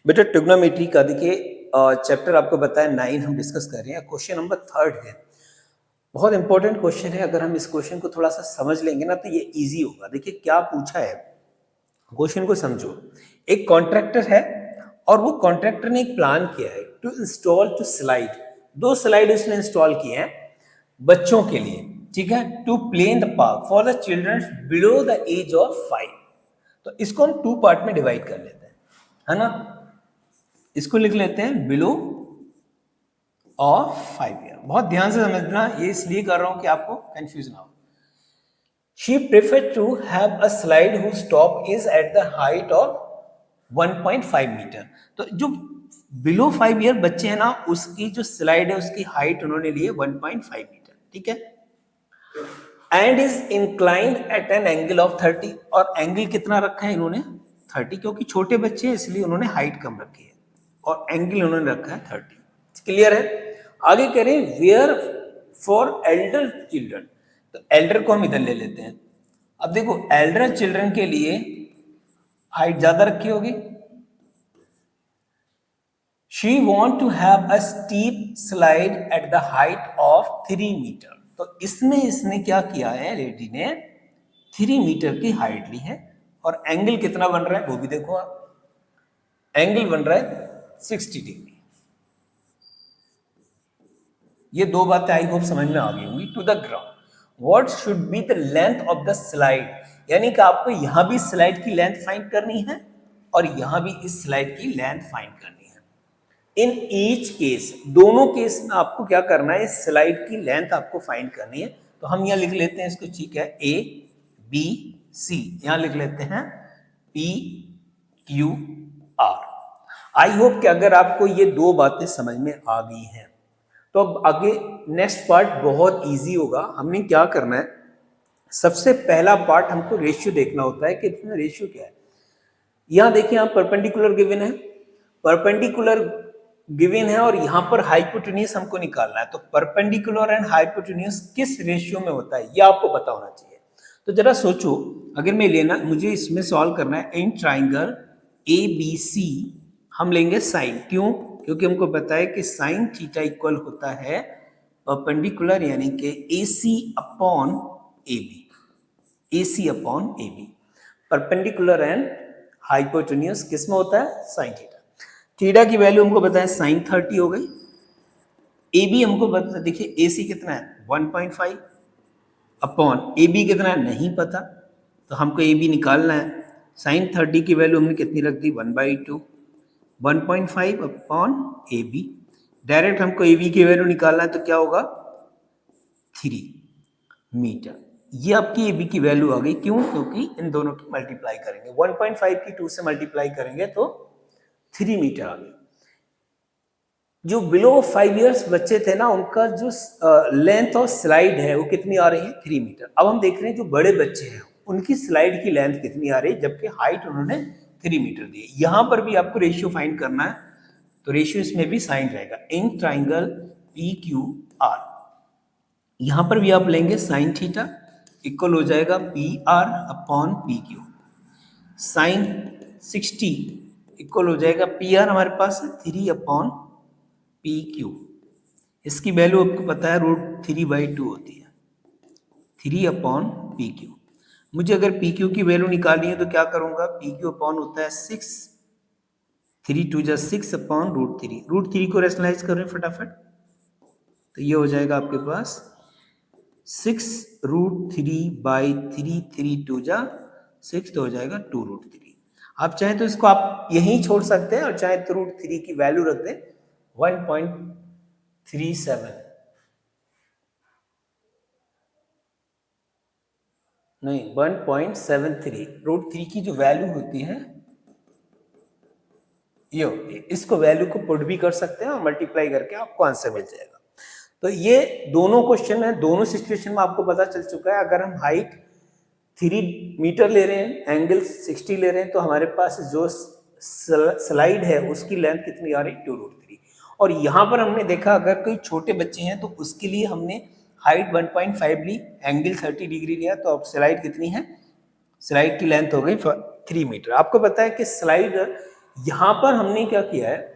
बेटा ट्रिग्नोमेट्री का देखिए चैप्टर आपको बताया 9 हम डिस्कस कर रहे हैं। क्वेश्चन नंबर 3 है, बहुत इंपॉर्टेंट क्वेश्चन है। अगर हम इस क्वेश्चन को थोड़ा सा समझ लेंगे ना तो ये इजी होगा। देखिए क्या पूछा है, क्वेश्चन को समझो। एक कॉन्ट्रैक्टर है और वो कॉन्ट्रैक्टर ने एक प्लान किया है to install two slide, 2 slide उसने इंस्टॉल किए हैं बच्चों के लिए, ठीक है, to play in the park for the children below the age of 5। तो इसको हम 2 पार्ट में डिवाइड कर लेते हैं, है ना। इसको लिख लेते हैं बिलो ऑफ 5 ईयर। बहुत ध्यान से समझना, ये इसलिए कर रहा हूं कि आपको कंफ्यूज ना हो। She preferred to have a slide whose top is at the height of 1.5 metre. तो जो बिलो 5 ईयर बच्चे हैं ना, उसकी जो स्लाइड है उसकी हाइट उन्होंने ली है 1.5 मीटर, ठीक है। And is inclined at an angle of 30, और एंगल कितना रखा है इन्होंने 30, क्योंकि छोटे बच्चे हैं इसलिए उन्होंने हाइट कम रखी है और एंगल उन्होंने रखा है 30। क्लियर है। आगे करें वेयर फॉर एल्डर चिल्ड्रन, तो एल्डर को हम इधर ले लेते हैं। अब देखो एल्डर चिल्ड्रन के लिए हाइट ज्यादा रखी होगी। She want to have a steep slide at the height of 3 metre. तो इसमें इसने क्या किया है, लेडी ने 3 मीटर की हाइट ली है और एंगल कितना बन रहा है वो भी देखो आप, एंगल बन रहा है 60 डिग्री। ये 2 बातें आई होप समझ में आ गई होंगी। To the ground, what should be the length of the slide, यानी कि आपको यहां भी स्लाइड की लेंथ फाइंड करनी है और यहां भी इस स्लाइड की लेंथ फाइंड करनी है। इन ईच केस, दोनों केस में आपको क्या करना है, स्लाइड की लेंथ आपको फाइंड करनी है। तो हम यहां लिख लेते हैं इसको, ठीक है, ए बी सी, यहां लिख लेते हैं P Q R. I hope कि अगर आपको ये 2 बातें समझ में आ गई हैं तो अब आगे नेक्स्ट पार्ट बहुत इजी होगा। हमने क्या करना है, सबसे पहला पार्ट हमको रेशियो देखना होता है कि इसमें रेशियो क्या है। यहां देखिए, यहां परपेंडिकुलर गिवन है, परपेंडिकुलर गिवन है और यहां पर हाइपोटेन्यूज हमको निकालना है। तो परपेंडिकुलर एंड हाइपोटेन्यूज किस रेशियो में होता है ये आपको पता होना चाहिए। तो जरा सोचो, अगर मैं लेना, मुझे इसमें सॉल्व करना है in triangle A B C, हम लेंगे साइन, क्यों, क्योंकि हमको पता है कि साइन थीटा इक्वल होता है परपेंडिकुलर यानी कि AC upon AB, AC upon AB। Perpendicular and hypotenuse किस में होता है, साइन थीटा। थीटा की वैल्यू हमको पता है साइन 30 हो गई। AB हमको पता, देखिए AC कितना है 1.5 अपॉन AB कितना है नहीं पता, तो हमको AB निकालना है। साइन 30 की वैल्यू हमने कितनी रख दी 1/2, 1.5 अपॉन AB। डायरेक्ट हमको AB की वैल्यू निकालना है तो क्या होगा 3 मीटर। ये आपकी AB की वैल्यू आ गई, क्यों, क्योंकि इन दोनों की मल्टीप्लाई करेंगे, 1.5 की 2 से मल्टीप्लाई करेंगे तो 3 मीटर आ गई। जो बिलो 5 इयर्स बच्चे थे ना, उनका जो लेंथ और स्लाइड है वो कितनी आ रही है 3 मीटर। अब हम देख रहे हैं जो बड़े बच्चे हैं उनकी स्लाइड की लेंथ कितनी आ रही है, जबकि हाइट उन्होंने 3 मीटर दी है। यहां पर भी आपको रेशियो फाइंड करना है, तो रेशियो इसमें भी साइन रहेगा in triangle P Q R. यहां पर भी आप लेंगे साइन थीटा इक्वल हो जाएगा P R upon P Q. Sine 60 equal हो जाएगा पी आर हमारे पास है 3 अपॉन पी क्यू। इसकी वैल्यू आपको पता है √3/2 होती है, 3 अपॉन पी क्यू। मुझे अगर पी क्यू की वैल्यू निकालनी है तो क्या करूंगा, पी क्यू अपॉन होता है 6, 3 2 जा 6 अपॉन √3। √3 को रेशनलाइज कर रहे हैं फटाफट, तो ये हो जाएगा आपके पास 6√3/3, 3 2 जा 6, तो हो जाएगा 2√3। आप चाहे तो इसको आप यहीं छोड़ सकते हैं और चाहे तो √3 की वैल्यू रख दें 1.37, नहीं 1.73। √3 की जो वैल्यू होती है ये होती है। इसको वैल्यू को पुट भी कर सकते हैं और मल्टीप्लाई करके आपको आंसर मिल जाएगा। तो ये दोनों क्वेश्चन है, दोनों सिचुएशन में आपको पता चल चुका है। अगर हम हाइट 3 मीटर ले रहे हैं, एंगल 60 ले रहे हैं, तो हमारे पास जो स्लाइड है उसकी लेंथ कितनी आ रही है 2√3। और यहाँ पर हमने देखा अगर कोई छोटे बच्चे हैं तो उसके लिए हमने हाइट 1.5 ली, एंगल 30 डिग्री लिया, तो अब स्लाइड कितनी है, स्लाइड की लेंथ हो गई 3 मीटर। आपको पता है कि स्लाइड यहां पर हमने क्या किया है,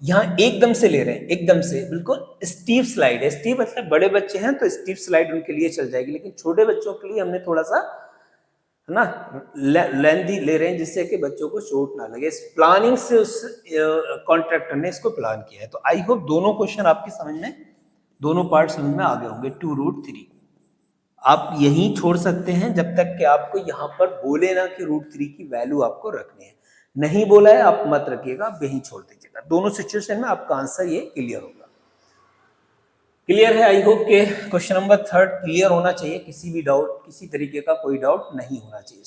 यहाँ एकदम से ले रहे हैं, एकदम से बिल्कुल स्टीप स्लाइड है। स्टीप मतलब बड़े बच्चे हैं तो स्टीप स्लाइड उनके लिए चल जाएगी, लेकिन छोटे बच्चों के लिए हमने थोड़ा सा है ना लेंथी ले रहे हैं, जिससे कि बच्चों को चोट ना लगे। इस प्लानिंग से उस कॉन्ट्रैक्टर ने इसको प्लान किया है। तो आई होप दोनों क्वेश्चन आपकी समझ में, दोनों पार्ट समझ में आ गए होंगे। 2√3 आप यहीं छोड़ सकते हैं जब तक कि आपको यहाँ पर बोले ना कि √3 की वैल्यू आपको रखनी है। नहीं बोला है आप मत रखिएगा, आप यहीं छोड़ दीजिएगा। दोनों सिचुएशन में आपका आंसर ये क्लियर होगा। क्लियर है? आई होप के क्वेश्चन नंबर 3 क्लियर होना चाहिए, किसी भी डाउट, किसी तरीके का कोई डाउट नहीं होना चाहिए।